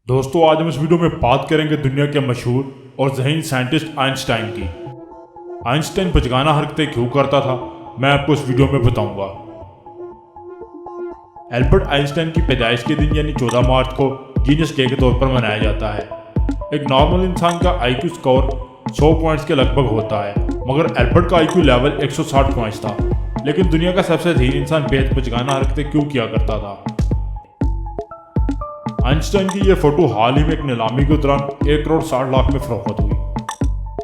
दोस्तों, आज हम इस वीडियो में बात करेंगे दुनिया के मशहूर और ज़हीन साइंटिस्ट आइंस्टाइन की। आइंस्टाइन बचकाना हरकतें क्यों करता था, मैं आपको इस वीडियो में बताऊंगा। एल्बर्ट आइंस्टाइन की पैदाइश के दिन यानी 14 मार्च को जीनियस डे के तौर पर मनाया जाता है। एक नॉर्मल इंसान का IQ स्कोर 100 पॉइंट्स के लगभग होता है, मगर एल्बर्ट का IQ लेवल 160 पॉइंट्स था। लेकिन दुनिया का सबसे ज़हीन इंसान बेहद बचकाना हरकतें क्यों किया करता था। आइंस्टाइन की यह फोटो हाल ही में एक नीलामी के दौरान 1 करोड़ 60 लाख में फरोख्त हुई।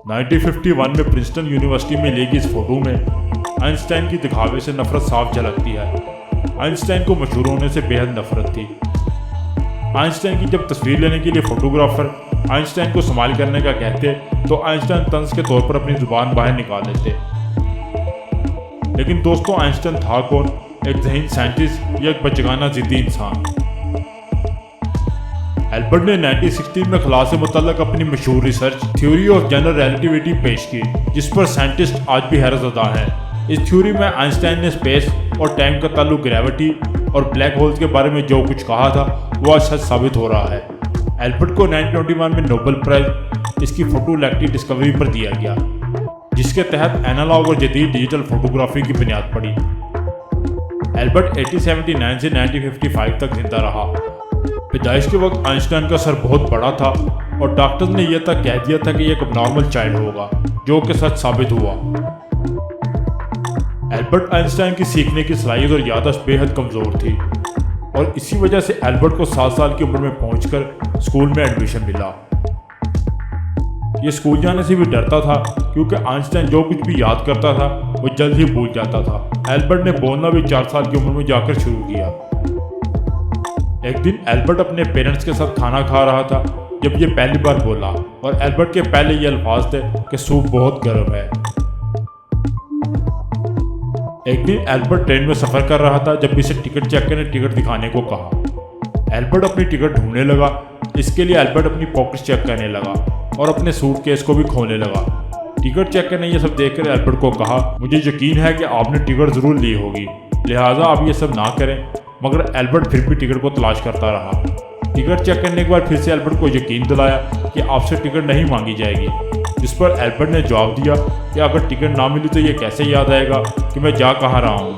1951 में प्रिंसटन यूनिवर्सिटी में ली गई इस फोटो में आइंस्टाइन की दिखावे से नफरत साफ झलकती है। आइंस्टाइन को मशहूर होने से बेहद नफरत थी। आइंस्टाइन की जब तस्वीर लेने के लिए फोटोग्राफर आइंस्टाइन को संभाल करने का कहते तो आइंस्टाइन तंज के तौर पर अपनी जुबान बाहर निकाल लेते। लेकिन दोस्तों, आइंस्टाइन था कौन? एक ज़हीन साइंटिस्ट या एक बचकाना जिद्दी इंसान। एल्बर्ट ने 1916 में खला से मुतल्लक अपनी मशहूर research theory of general relativity पेश की, जिस पर साइंटिस्ट आज भी हैरतज़दा हैं। इस थ्योरी में आइंस्टाइन ने स्पेस और टाइम का ताल्लुक ग्रेविटी और ब्लैक होल्स के बारे में जो कुछ कहा था वह सच साबित हो रहा है। एल्बर्ट को 1921 में नोबेल प्राइज इसकी फोटो इलेक्ट्रिक डिस्कवरी पर दिया गया, जिसके तहत एनालॉग और जदीद डिजिटल फोटोग्राफी की बुनियाद पड़ी। एल्बर्ट 1879 से 1955 तक जिंदा रहा। पैदाइश के वक्त आइंस्टाइन का सर बहुत बड़ा था और डॉक्टर्स ने यह तक कह दिया था कि यह एक नॉर्मल चाइल्ड होगा, जो कि सच साबित हुआ। एल्बर्ट आइंस्टाइन की सीखने की सलाहियत और याददाश्त बेहद कमज़ोर थी और इसी वजह से एल्बर्ट को 7 साल की उम्र में पहुंचकर स्कूल में एडमिशन मिला। यह स्कूल जाने से भी डरता था क्योंकि आइंस्टाइन जो कुछ भी याद करता था वो जल्द ही भूल जाता था। एल्बर्ट ने बोलना भी 4 साल की उम्र में जाकर शुरू किया। एक दिन एल्बर्ट अपने पेरेंट्स के साथ खाना खा रहा था जब ये पहली बार बोला, और एल्बर्ट के पहले ये अल्फाज थे कि सूप बहुत गर्म है। एक दिन एल्बर्ट ट्रेन में सफ़र कर रहा था जब इसे टिकट चेकर ने टिकट दिखाने को कहा। एल्बर्ट अपनी टिकट ढूंढने लगा। इसके लिए एल्बर्ट अपनी पॉकेट चेक करने लगा और अपने सूटकेस को भी खोलने लगा। टिकट चेकर ने यह सब देखकर एल्बर्ट को कहा, मुझे यकीन है कि आपने टिकट ज़रूर ली होगी, लिहाजा आप ये सब ना करें। मगर एल्बर्ट फिर भी टिकट को तलाश करता रहा। टिकट चेक करने के बाद फिर से एल्बर्ट को यकीन दिलाया कि आपसे टिकट नहीं मांगी जाएगी, जिस पर एल्बर्ट ने जवाब दिया कि अगर टिकट ना मिली तो ये कैसे याद आएगा कि मैं जा कहाँ रहा हूँ।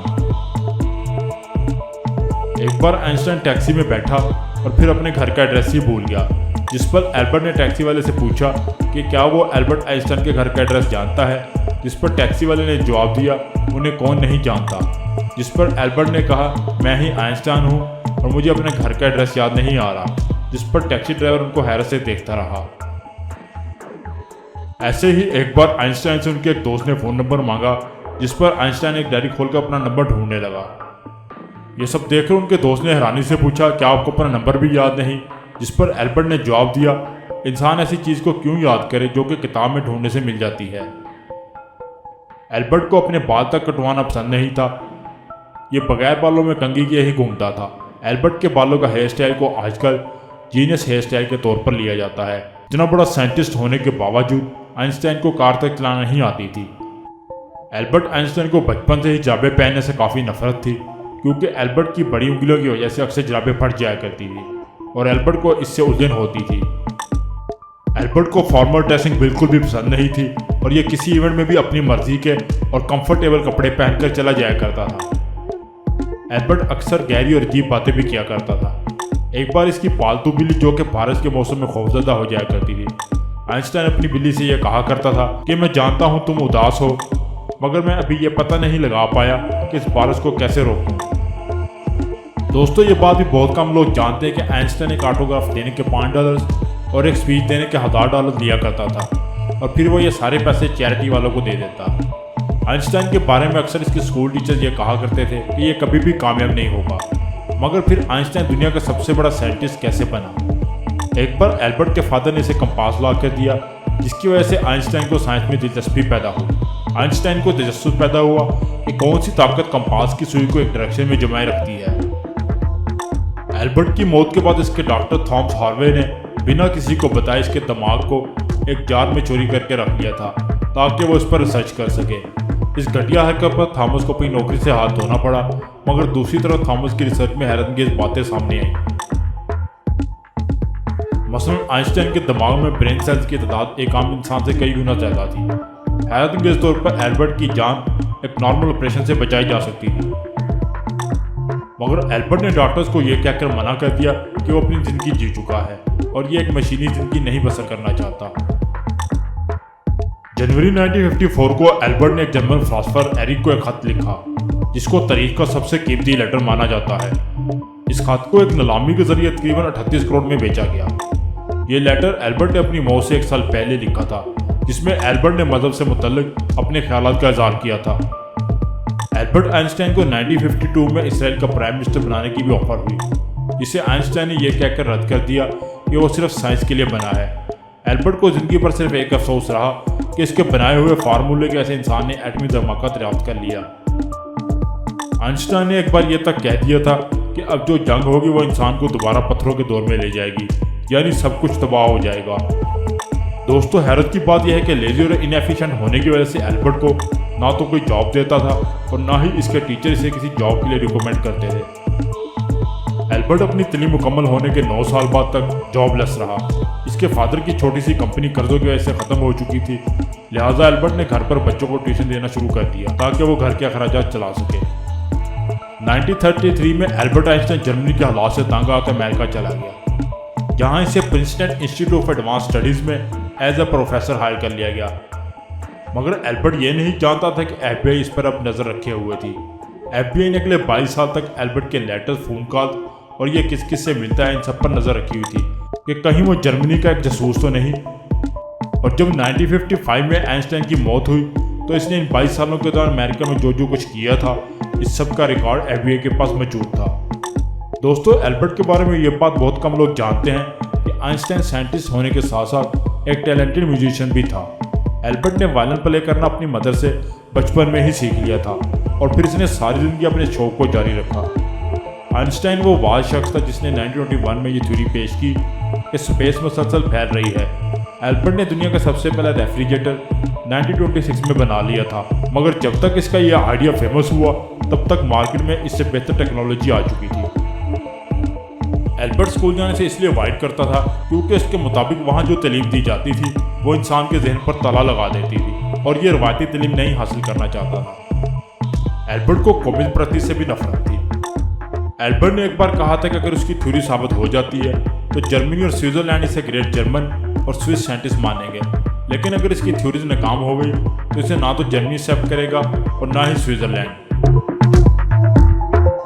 एक बार आइंस्टाइन टैक्सी में बैठा और फिर अपने घर का एड्रेस ही भूल गया, जिस पर एल्बर्ट ने टैक्सी वाले से पूछा कि क्या वो एल्बर्ट आइंस्टाइन के घर का एड्रेस जानता है, जिस पर टैक्सी वाले ने जवाब दिया उन्हें कौन नहीं जानता। जिस पर एल्बर्ट ने कहा, मैं ही आइंस्टाइन हूँ और मुझे अपने घर का एड्रेस याद नहीं आ रहा, जिस पर टैक्सी ड्राइवर उनको हैरत से देखता रहा। ऐसे ही एक बार आइंस्टाइन से उनके एक दोस्त ने फ़ोन नंबर मांगा, जिस पर आइंस्टाइन एक डायरी खोलकर अपना नंबर ढूंढने लगा। ये सब देखकर उनके दोस्त ने हैरानी से पूछा, क्या आपको अपना नंबर भी याद नहीं? जिस पर एल्बर्ट ने जवाब दिया, इंसान ऐसी चीज़ को क्यों याद करे जो कि किताब में ढूंढने से मिल जाती है। एल्बर्ट को अपने बाल तक कटवाना पसंद नहीं था। ये बगैर बालों में कंघी किए ही घूमता था। एल्बर्ट के बालों का हेयर स्टाइल को आजकल जीनियस हेयर स्टाइल के तौर पर लिया जाता है। इतना बड़ा साइंटिस्ट होने के बावजूद आइंस्टाइन को कार तक चलाना नहीं आती थी। एल्बर्ट आइंस्टाइन को बचपन से ही जुराबें पहनने से काफ़ी नफरत थी, क्योंकि एल्बर्ट की बड़ी उंगलियों की वजह से अक्सर जुराबें फट जाया करती थी और एल्बर्ट को इससे उलझन होती थी। एल्बर्ट को फॉर्मल ड्रेसिंग बिल्कुल भी पसंद नहीं थी और ये किसी इवेंट में भी अपनी मर्जी के और कंफर्टेबल कपड़े पहनकर चला जाया करता था। एल्बर्ट अक्सर गहरी और अजीब बातें भी किया करता था। एक बार इसकी पालतू बिल्ली, जो कि बारिश के मौसम में खौफजदा हो जाया करती थी, आइंस्टाइन अपनी बिल्ली से यह कहा करता था कि मैं जानता हूँ तुम उदास हो, मगर मैं अभी ये पता नहीं लगा पाया कि इस बारिश को कैसे रोकूं। दोस्तों, ये बात भी बहुत कम लोग जानते हैं कि आइंस्टाइन एक ऑटोग्राफ देने के $5 और एक स्पीच देने के $1000 लिया करता था और फिर वो ये सारे पैसे चैरिटी वालों को दे देता। आइंस्टाइन के बारे में अक्सर इसके स्कूल टीचर्स ये कहा करते थे कि ये कभी भी कामयाब नहीं होगा। मगर फिर आइंस्टाइन दुनिया का सबसे बड़ा साइंटिस्ट कैसे बना? एक बार एल्बर्ट के फादर ने इसे कंपास ला कर दिया, जिसकी वजह से आइंस्टाइन को साइंस में दिलचस्पी पैदा हुई। आइंस्टाइन को तजस्सुस पैदा हुआ कि कौन सी ताकत कंपास की सुई को एक डायरेक्शन में जमाए रखती है। एल्बर्ट की मौत के बाद इसके डॉक्टर थॉमस हार्वे ने बिना किसी को बताए इसके दिमाग को एक जार में चोरी करके रख लिया था ताकि वो इस पर रिसर्च कर सके। इस घटिया हरकत पर थॉमस को अपनी नौकरी से हाथ धोना पड़ा, मगर दूसरी तरफ थॉमस की रिसर्च में हैरतअंगेज बातें सामने आई। मसलन आइंस्टाइन के दिमाग में ब्रेन सेल्स की तादाद एक आम इंसान से कई गुना ज़्यादा थी। हैरतअंगेज तौर पर एल्बर्ट की जान एक नॉर्मल ऑपरेशन से बचाई जा सकती थी, मगर एल्बर्ट ने डॉक्टर्स को यह कहकर मना कर दिया कि वो अपनी ज़िंदगी जी चुका है और ये एक मशीनी ज़िंदगी नहीं बसर करना चाहता। जनवरी 1954 को एल्बर्ट ने एक जर्मन फिलोसोफर एरिक को एक खत लिखा, जिसको तारीख का सबसे कीमती लेटर माना जाता है। इस खत को एक नीलामी के जरिए तकरीबन 38 करोड़ में बेचा गया। ये लेटर एल्बर्ट ने अपनी मौत से 1 साल पहले लिखा था, जिसमें एल्बर्ट ने मजहब से मुतल्लिक अपने ख्यालात का इज़हार किया था। एल्बर्ट आइंस्टाइन को 1952 में इसराइल का प्राइम मिनिस्टर बनाने की भी ऑफर हुई, जिसे आइंस्टाइन ने यह कहकर रद्द कर दिया कि वो सिर्फ साइंस के लिए बना है। एल्बर्ट को ज़िंदगी पर सिर्फ एक अफसोस रहा कि इसके बनाए हुए फार्मूले के ऐसे इंसान ने एटमी धमाका दरियाफ्त कर लिया। आइंस्टाइन ने एक बार यह तक कह दिया था कि अब जो जंग होगी वो इंसान को दोबारा पत्थरों के दौर में ले जाएगी, यानी सब कुछ तबाह हो जाएगा। दोस्तों, हैरत की बात यह है कि लेजी और इनएफिशिएंट होने की वजह से एल्बर्ट को ना तो कोई जॉब देता था और ना ही इसके टीचर इसे किसी जॉब के लिए रिकमेंड करते थे। एल्बर्ट अपनी तालीम मुकम्मल होने के 9 साल बाद तक जॉबलेस रहा। इसके फादर की छोटी सी कंपनी कर्जों की वजह से ख़त्म हो चुकी थी, लिहाजा एल्बर्ट ने घर पर बच्चों को ट्यूशन देना शुरू कर दिया ताकि वो घर के अखराजात चला सके। 1933 में एल्बर्ट आइंस्टाइन जर्मनी के हालात से तंग आकर अमेरिका चला गया, जहाँ इसे Princeton institute of advance studies में एज ए प्रोफेसर हायर कर लिया गया। मगर एल्बर्ट ये नहीं जानता था कि FBI इस पर अब नज़र रखे हुए थी। FBI ने अगले 22 साल तक एल्बर्ट के लेटर्स, फ़ोन कॉल और ये किस किस से मिलता है इन सब पर नज़र रखी हुई थी कि कहीं वो जर्मनी का एक जासूस तो नहीं। और जब 1955 में आइंस्टाइन की मौत हुई तो इसने इन 22 सालों के दौरान अमेरिका में जो जो कुछ किया था, इस सब का रिकॉर्ड FBI के पास मौजूद था। दोस्तों, एल्बर्ट के बारे में ये बात बहुत कम लोग जानते हैं कि आइंस्टाइन साइंटिस्ट होने के साथ साथ एक टैलेंटेड म्यूजिशियन भी था। एल्बर्ट ने वायलिन प्ले करना अपनी मदर से बचपन में ही सीख लिया था और फिर इसने सारी जिंदगी अपने शौक को जारी रखा। आइंस्टाइन वो वाज शख्स था जिसने 1921 में ये थ्योरी पेश की कि स्पेस मुसलसल फैल रही है। एल्बर्ट ने दुनिया का सबसे पहला रेफ्रिजरेटर 1926 में बना लिया था, मगर जब तक इसका यह आइडिया फेमस हुआ तब तक मार्केट में इससे बेहतर टेक्नोलॉजी आ चुकी थी। एल्बर्ट स्कूल जाने से इसलिए अवॉइड करता था क्योंकि इसके मुताबिक वहाँ जो तालीम दी जाती थी वो इंसान के जहन पर ताला लगा देती थी और ये रवायती तालीम नहीं हासिल करना चाहता था। एल्बर्ट को कॉमिक प्रति से भी नफरत थी। एल्बर्ट ने एक बार कहा था कि अगर उसकी थ्योरी साबित हो जाती है तो जर्मनी और स्विट्जरलैंड इसे ग्रेट जर्मन और स्विस साइंटिस्ट मानेंगे, लेकिन अगर इसकी थ्योरीज नाकाम हो गई तो इसे ना तो जर्मनी एक्सेप्ट करेगा और ना ही स्विट्जरलैंड।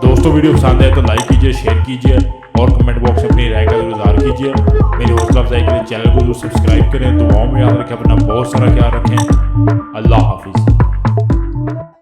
दोस्तों, वीडियो पसंद आए तो लाइक कीजिए, शेयर कीजिए और कमेंट बॉक्स में अपनी राय का जरूर इज़हार कीजिए। मेरी हौसला अफजाई के लिए चैनल को जरूर सब्सक्राइब करें। दुआओं में याद रखें, अपना बहुत सारा ख्याल रखें। अल्लाह हाफिज़।